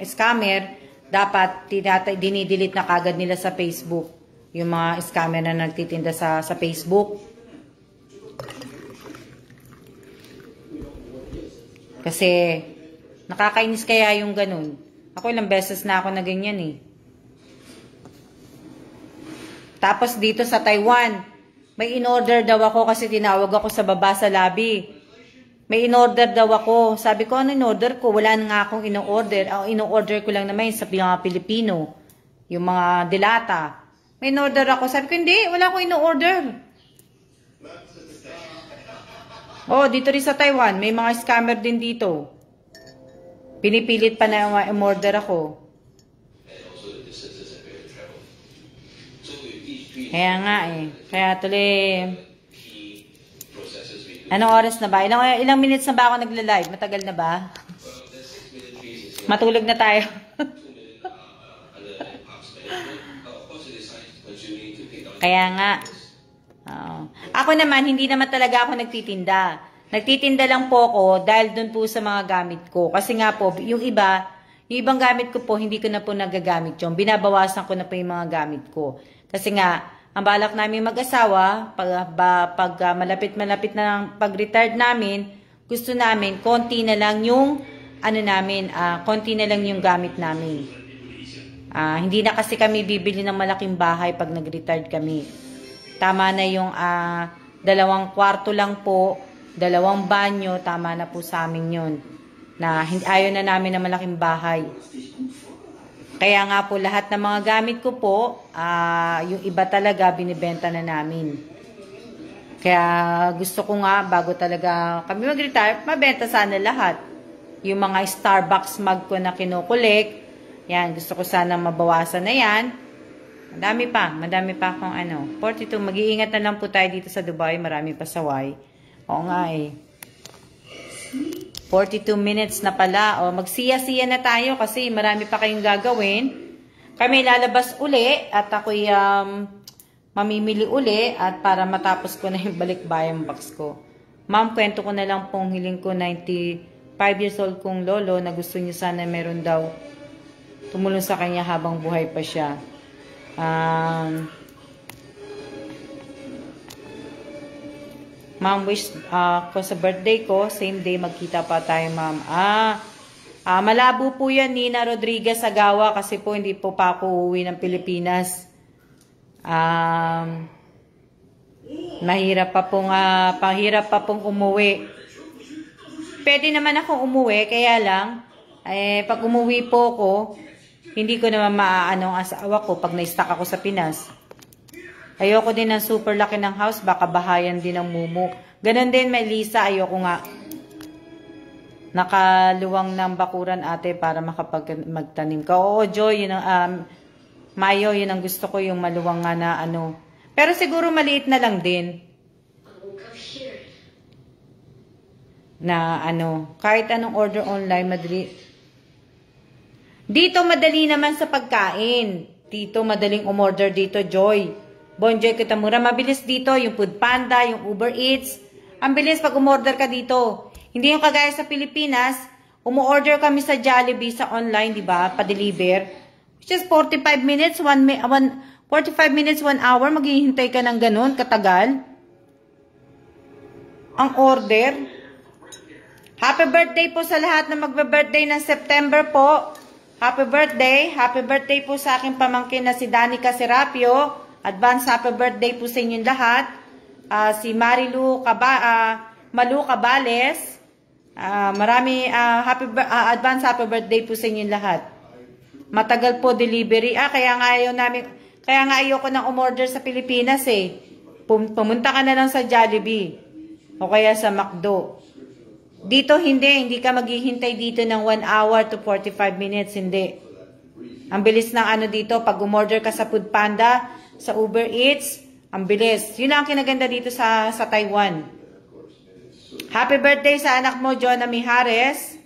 scammer, dapat dinidelete na kagad nila sa Facebook. Yung mga scammer na nagtitinda sa Facebook. Kasi nakakainis kaya yung ganun. Ako ilang beses na ako na ganyan eh. Tapos dito sa Taiwan, may in-order daw ako kasi tinawag ako sa baba sa lobby. May in-order daw ako. Sabi ko, ano in-order ko? Wala nga akong in-order. Ang in-order ko lang naman sa mga Pilipino. Yung mga dilata. May in-order ako. Sabi ko, hindi. Wala akong in-order. Oh, dito rin sa Taiwan. May mga scammer din dito. Pinipilit pa na in-order ako. Kaya nga eh. Kaya tuloy. Anong oras na ba? Ilang minutes na ba ako nagla-live? Matagal na ba? Matulog na tayo. Kaya nga. Ako naman, hindi naman talaga ako nagtitinda. Nagtitinda lang po ako dahil dun po sa mga gamit ko. Kasi nga po, yung ibang gamit ko po, hindi ko na po nagagamit yun. Binabawasan ko na po yung mga gamit ko. Kasi nga, ang balak namin mag-asawa, pag malapit-malapit na ng pag-retired namin, gusto namin, konti na lang yung, konti na lang yung gamit namin. Hindi na kasi kami bibili ng malaking bahay pag nag-retired kami. Tama na yung 2 kwarto lang po, 2 banyo, tama na po sa amin yun. Na ayaw na namin ng malaking bahay. Kaya nga po lahat ng mga gamit ko po, yung iba talaga binibenta na namin. Kaya gusto ko nga bago talaga kami mag-retire, mabenta sana lahat. Yung mga Starbucks mug ko na kinukulik, yan, gusto ko sana mabawasan na yan. Madami pa akong 42, mag-iingat na lang po tayo dito sa Dubai, marami pa saway. Oo nga eh. 42 minutes na pala. O, magsiya-siya na tayo kasi marami pa kayong gagawin. Kami lalabas uli at ako'y mamimili uli at para matapos ko na yung balikbayang box ko. Ma'am, kwento ko na lang pong hiling ko 95 years old kong lolo na gusto niya sana meron daw tumulong sa kanya habang buhay pa siya. Ma'am, wish ko sa birthday ko, same day magkita pa tayo, ma'am. Malabo po yan, Nina Rodriguez Agawa, kasi po hindi po pa ako uuwi ng Pilipinas. Mahirap pa pong umuwi. Pwede naman akong umuwi, kaya lang, pag umuwi po ako, hindi ko naman maaano ang asawa ko pag na-stuck ako sa Pinas. Ayoko din ng super laki ng house, baka bahayan din ng mumu. Ganon din, Melissa, ayoko nga. Nakaluwang ng bakuran ate para magtanim ka. Oo, Joy, yun ang, Mayo, yun ang gusto ko, yung maluwang nga na Pero siguro maliit na lang din. Na kahit anong order online, madali. Dito madali naman sa pagkain. Dito madaling umorder dito, Joy. Bonjoy Kitamura, mabilis dito, yung Food Panda, yung Uber Eats. Ang bilis pag umorder ka dito. Hindi yung kagaya sa Pilipinas, umu-order kami sa Jollibee sa online, di ba? Pa-deliver. Which is 45 minutes, 1 hour, maghihintay ka ng ganun, katagal. Ang order. Happy birthday po sa lahat na magbe-birthday ng September po. Happy birthday po sa aking pamangkin na si Danica Serapio. Advance happy birthday po sa inyong lahat. Si Malu Cabales. Advance happy birthday po sa inyong lahat. Matagal po delivery. Kaya nga ayoko nang umorder sa Pilipinas eh. Pumunta ka na lang sa Jollibee o kaya sa McDo. Dito hindi ka maghihintay dito ng 1 hour to 45 minutes, hindi. Ang bilis ng ano dito, pag umorder ka sa Foodpanda, sa Uber Eats, ang bilis. Yun ang kinaganda dito sa Taiwan. Happy birthday sa anak mo, Jonah Mijares.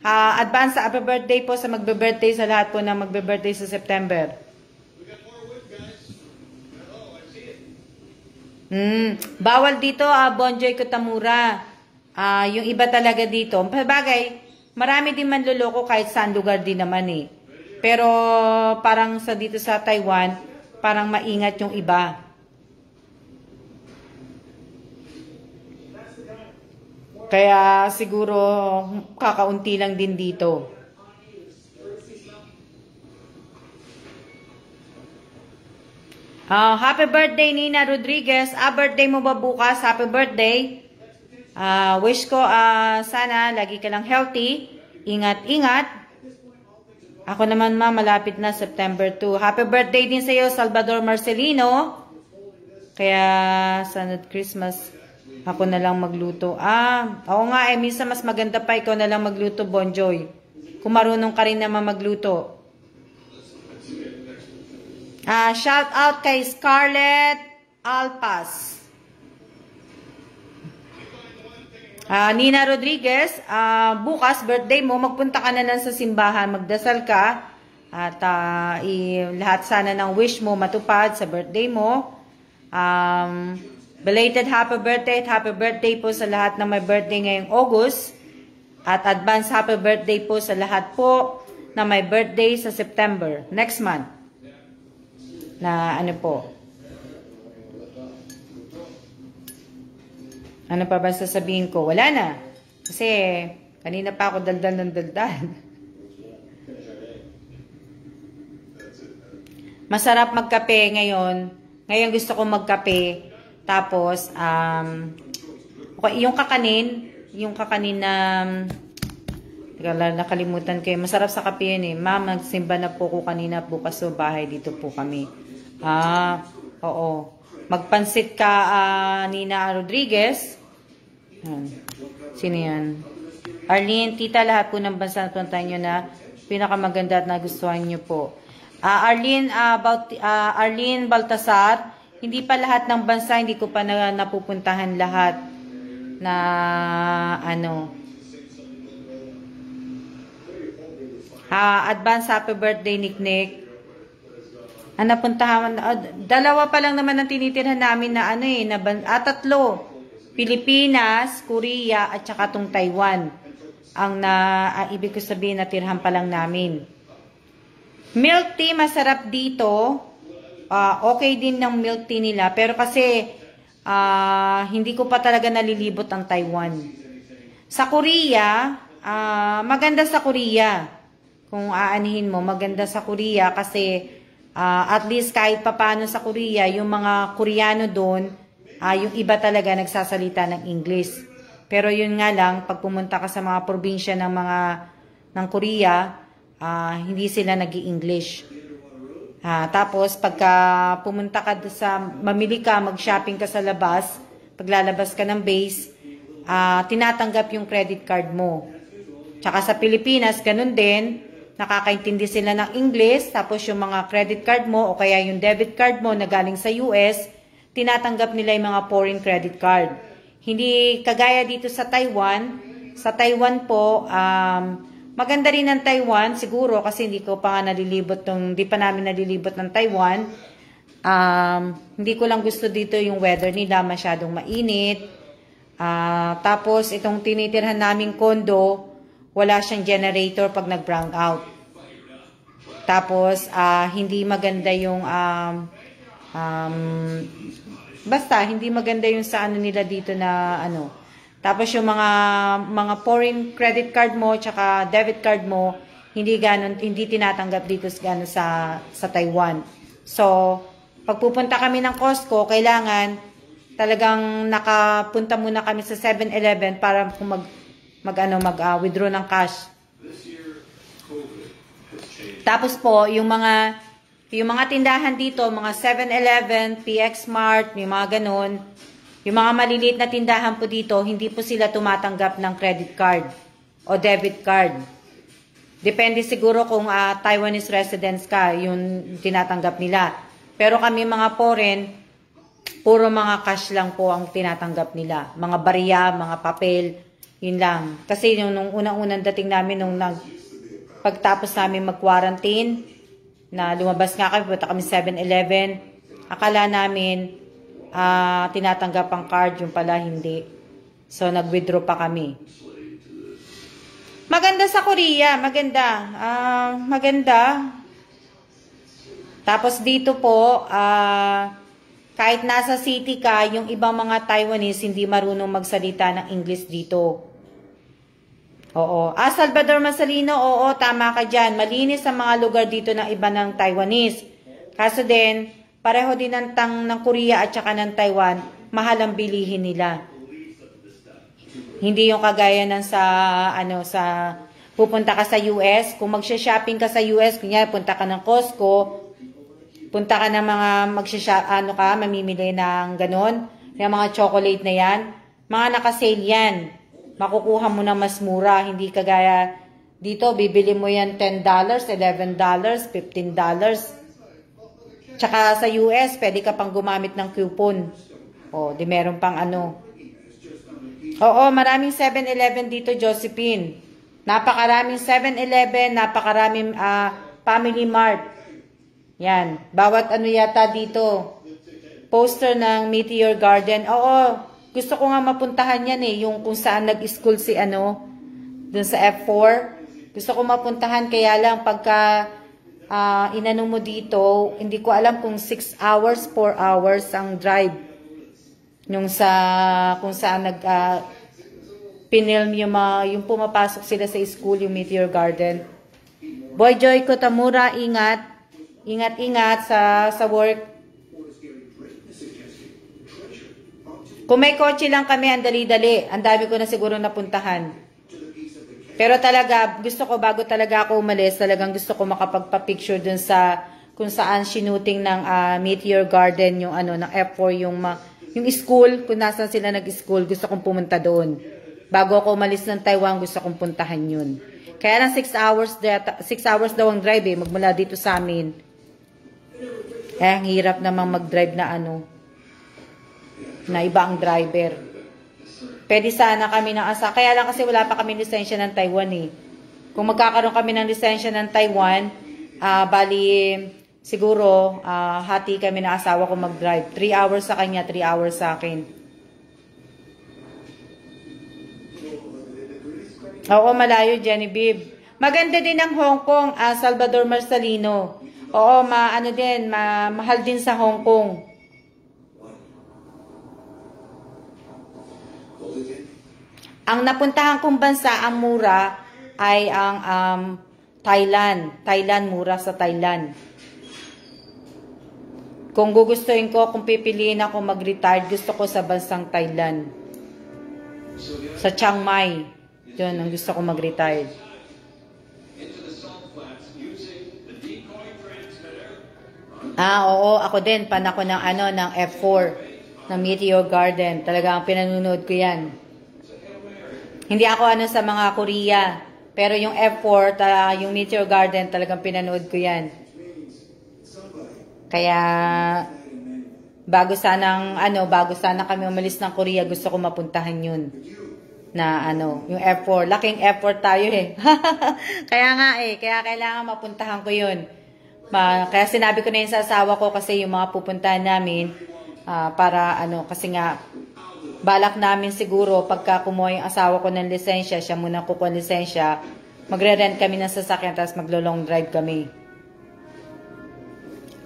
Advance happy birthday po sa magbe-birthday sa lahat po na magbe-birthday sa September. Bawal dito, Bonjoy Kutamura. Yung iba talaga dito. Bagay, marami din manluloko kahit saan lugar din naman eh. Pero parang dito sa Taiwan, parang maingat yung iba. Kaya siguro kakaunti lang din dito. Happy birthday Nina Rodriguez. Birthday mo ba bukas? Happy birthday. Wish ko sana lagi ka lang healthy. Ingat-ingat. Ako naman malapit na September 2. Happy birthday din sa iyo Salvador Marcelino. Kaya sana Christmas ako na lang magluto. Oo nga minsan mas maganda pa ikaw na lang magluto, Bonjoy. Kung marunong ka rin naman magluto. Shout out kay Scarlett Alpas. Nina Rodriguez, bukas birthday mo, magpunta ka na lang sa simbahan, magdasal ka. At lahat sana ng wish mo matupad sa birthday mo. Belated happy birthday po sa lahat na may birthday ngayong August. At advance happy birthday po sa lahat po na may birthday sa September, next month. Na ano po. Ano pa ba sasabihin ko? Wala na. Kasi kanina pa ako daldal ng daldal. Masarap magkape ngayon. Ngayon gusto ko magkape. Tapos, yung kakanin na, nakalimutan ko. Masarap sa kape yun eh. Ma'am, nagsimba na po ko kanina, bukas sa bahay. Dito po kami. Oo. Magpansit ka, Nina Rodriguez. Sino yan? Arlene, tita, lahat po ng bansa na puntahan nyo na pinakamaganda at nagustuhan nyo po. Arlene Baltasar, hindi pa lahat ng bansa, hindi ko pa napupuntahan lahat na advance happy birthday, Nick. Napuntahan, dalawa pa lang naman ang tinitirhan namin na tatlo. Pilipinas, Korea, at saka tong Taiwan. Ibig ko sabihin, natirhan pa lang namin. Milk tea, masarap dito. Okay din ng milk tea nila. Pero kasi, hindi ko pa talaga nalilibot ang Taiwan. Sa Korea, maganda sa Korea. Kung aanihin mo, maganda sa Korea kasi at least kahit papano sa Korea, yung mga Koreano doon, yung iba talaga nagsasalita ng English. Pero yun nga lang, pag pumunta ka sa mga probinsya ng Korea, hindi sila nag-i-English. Tapos, pagka pumunta ka mamili ka, mag-shopping ka sa labas, paglalabas ka ng base, tinatanggap yung credit card mo. Tsaka sa Pilipinas, ganun din, nakakaintindi sila ng English, tapos yung mga credit card mo, o kaya yung debit card mo na galing sa US, tinatanggap nila yung mga foreign credit card. Hindi kagaya dito sa Taiwan. Sa Taiwan po, maganda rin ang Taiwan, siguro, kasi hindi pa namin nalilibot ng Taiwan. Hindi ko lang gusto dito yung weather nila, masyadong mainit. Tapos, itong tinitirhan naming kondo, wala siyang generator pag nag-brown out. Tapos, hindi maganda yung, basta, hindi maganda yung sa nila dito na, Tapos, yung mga foreign credit card mo, tsaka debit card mo, hindi tinatanggap dito sa Taiwan. So, pag pupunta kami ng Costco, kailangan talagang nakapunta muna kami sa 7-Eleven para mag-withdraw ng cash. Tapos po, yung mga tindahan dito, mga 7-Eleven, PX Mart, yung mga ganun, yung mga maliliit na tindahan po dito, hindi po sila tumatanggap ng credit card o debit card. Depende siguro kung Taiwanese residents ka, yung tinatanggap nila. Pero kami mga foreign, puro mga cash lang po ang tinatanggap nila. Mga barya, mga papel, yun lang. Kasi nung unang-unang dating namin, pagtapos namin mag-quarantine, na lumabas nga kami, punta kami 7-Eleven, akala namin tinatanggap ang card, yung pala hindi. So, nag-withdraw pa kami. Maganda sa Korea, maganda. Maganda. Tapos dito po, kahit nasa city ka, yung ibang mga Taiwanese hindi marunong magsalita ng English dito. Oo. Salvador Masalino, oo, tama ka dyan. Malinis ang mga lugar dito ng iba ng Taiwanese. Kaso din, pareho din ng Korea at saka ng Taiwan, mahal ang bilihin nila. Hindi yung kagaya ng sa pupunta ka sa US. Kung magsha-shopping ka sa US, kunya punta ka ng Costco, punta ka ng mga mamimili ng ganon, yung mga chocolate na yan, mga naka-sale yan. Makukuha mo na mas mura, hindi kagaya dito, bibili mo yan $10, $11, $15. Tsaka sa US, pwede ka pang gumamit ng coupon. O, di meron pang Oo, maraming 7-Eleven dito, Josephine. Napakaraming 7-Eleven, napakaraming Family Mart. Yan, bawat yata dito. Poster ng Meteor Garden. Oo, gusto ko nga mapuntahan yan yung kung saan nag-school si dun sa F4. Gusto ko mapuntahan, kaya lang pagka inano mo dito, hindi ko alam kung 6 hours, 4 hours ang drive. Kung saan pinilm yung pumapasok sila sa school, yung Meteor Garden. Boy Joy Kotamura, ingat. Ingat sa work. Kung may kotse lang kami, ang dali-dali. Ang dami ko na siguro napuntahan. Pero talaga, gusto ko, bago talaga ako umalis, talagang gusto ko makapagpa-picture dun sa kung saan sinuting ng Meteor Garden, yung ng F4, yung school, kung nasan sila nag-school, gusto kong pumunta doon. Bago ako umalis ng Taiwan, gusto kong puntahan yun. Kaya lang 6 hours daw ang drive magmula dito sa amin. Ang hirap namang mag-drive na na iba ang driver. Pwede sana kami ng kaya lang kasi wala pa kami lisensya ng Taiwan Kung magkakaroon kami ng lisensya ng Taiwan, bali siguro hati kami ng asawa ko mag-drive. 3 hours sa kanya, 3 hours sa akin. Oo, malayo, Genevieve. Maganda din ang Hong Kong, Salvador Marcelino. Oo, mahal din sa Hong Kong. Ang napuntahan kong bansa, ang mura, ay ang Thailand. Thailand, mura sa Thailand. Kung gugustuhin ko, kung pipiliin ako mag-retire, gusto ko sa bansang Thailand. Sa Chiang Mai. Yun, ang gusto ko mag-retire. Oo, ako din, panako ng F4, ng Meteor Garden. Talagang pinanonood ko yan. Hindi ako sa mga Korea, pero yung F4, yung Meteor Garden, talagang pinanood ko yan. Kaya, bago sana kami umalis ng Korea, gusto ko mapuntahan yun. Na yung F4. Laking F4 tayo Kaya nga kaya kailangan mapuntahan ko yun. Kaya sinabi ko na yun sa asawa ko kasi yung mga pupuntahan namin, para kasi nga, balak namin siguro pagka kumuha yung asawa ko ng lisensya, siya muna kukuha ng lisensya, magre-rent kami ng sasakyan tapos maglo-long drive kami.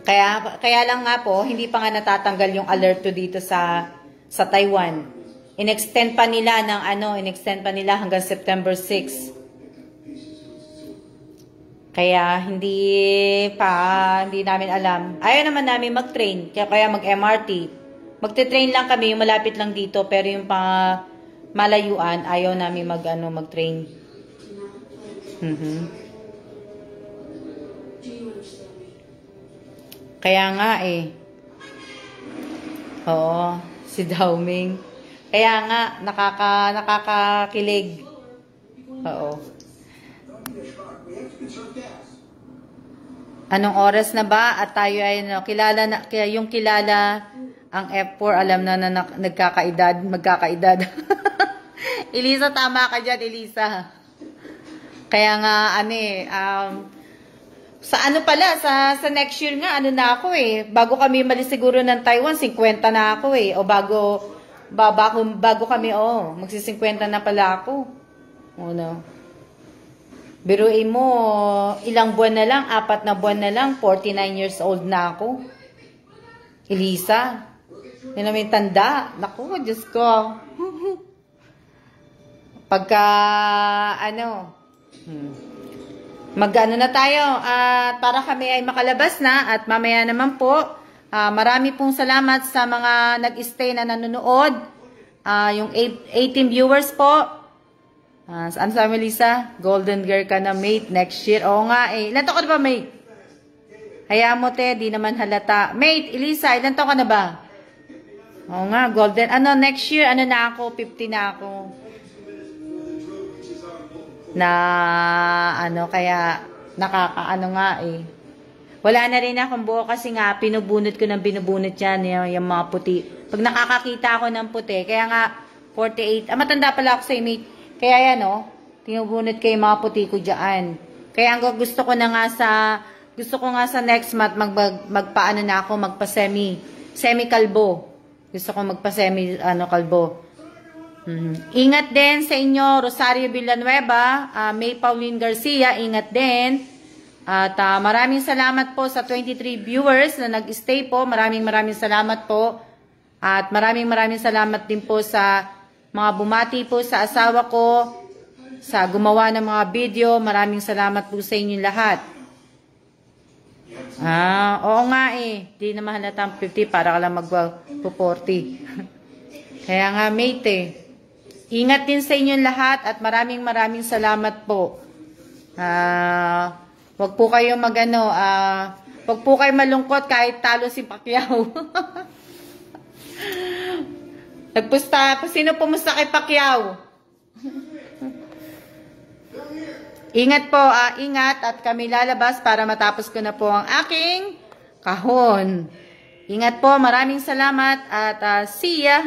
Kaya lang nga po, hindi pa nga natatanggal yung alert to dito sa Taiwan. In-extend pa nila hanggang September 6. Kaya hindi namin alam. Ayaw naman namin mag-train, kaya mag-MRT. Magte-train lang kami, yung malapit lang dito, pero yung malayuan, ayaw namin mag-train. Kaya nga eh. Oo, si Daoming. Kaya nga, nakakakilig. Oo. Anong oras na ba? At tayo ay kilala na, kaya yung kilala ang F4, alam na nagkakaedad, magkakaedad. Elisa, tama ka dyan, Elisa. Kaya nga, sa ano pala, sa next year nga, ano na ako eh. Bago kami malis siguro ng Taiwan, 50 na ako eh. O bago kami, magsi-50 na pala ako. O no. Biruin mo, ilang buwan na lang, 4 na buwan na lang, 49 years old na ako. Elisa, yun naman yung tanda. Naku, Diyos ko. Pagka, mag-ano na tayo, at para kami ay makalabas na, at mamaya naman po, marami pong salamat sa mga nag-stay na nanonood. Yung 18 viewers po. Ano sabi, Lisa? Golden girl ka na, mate, next year. Oo nga eh. Ilan taon ka na ba, mate? Hayaan mo, te, di naman halata. Mate, Elisa, ilan taon ka na ba? Oo nga, golden. Next year, na ako? 50 na ako. Kaya, nakakaano nga eh. Wala na rin akong buo kasi nga, pinubunot ko ng binubunot yan, yung mga puti. Pag nakakakita ako ng puti, kaya nga, 48. Matanda pala ako sa'yo, mate. Kaya yan, tinubunot ko yung mga puti ko dyan. Kaya gusto ko nga sa next month, magpaano na ako, semi-kalbo. Gusto ko magpa-semi, kalbo. Ingat din sa inyo, Rosario Villanueva, May Pauline Garcia, ingat din. At maraming salamat po sa 23 viewers na nag-stay po. Maraming salamat po. At maraming salamat din po sa mga bumati po sa asawa ko, sa gumawa ng mga video. Maraming salamat po sa inyo lahat. Oo nga eh. Di na mahalata ang 50 para ka lang mag-40. Kaya nga, mate eh. Ingat din sa inyong lahat at maraming salamat po. Wag po kayo wag po kayo malungkot kahit talo si Pacquiao. Sino pumusta kay Pacquiao? Ingat po, ingat at kami lalabas para matapos ko na po ang aking kahon. Ingat po, maraming salamat at see ya!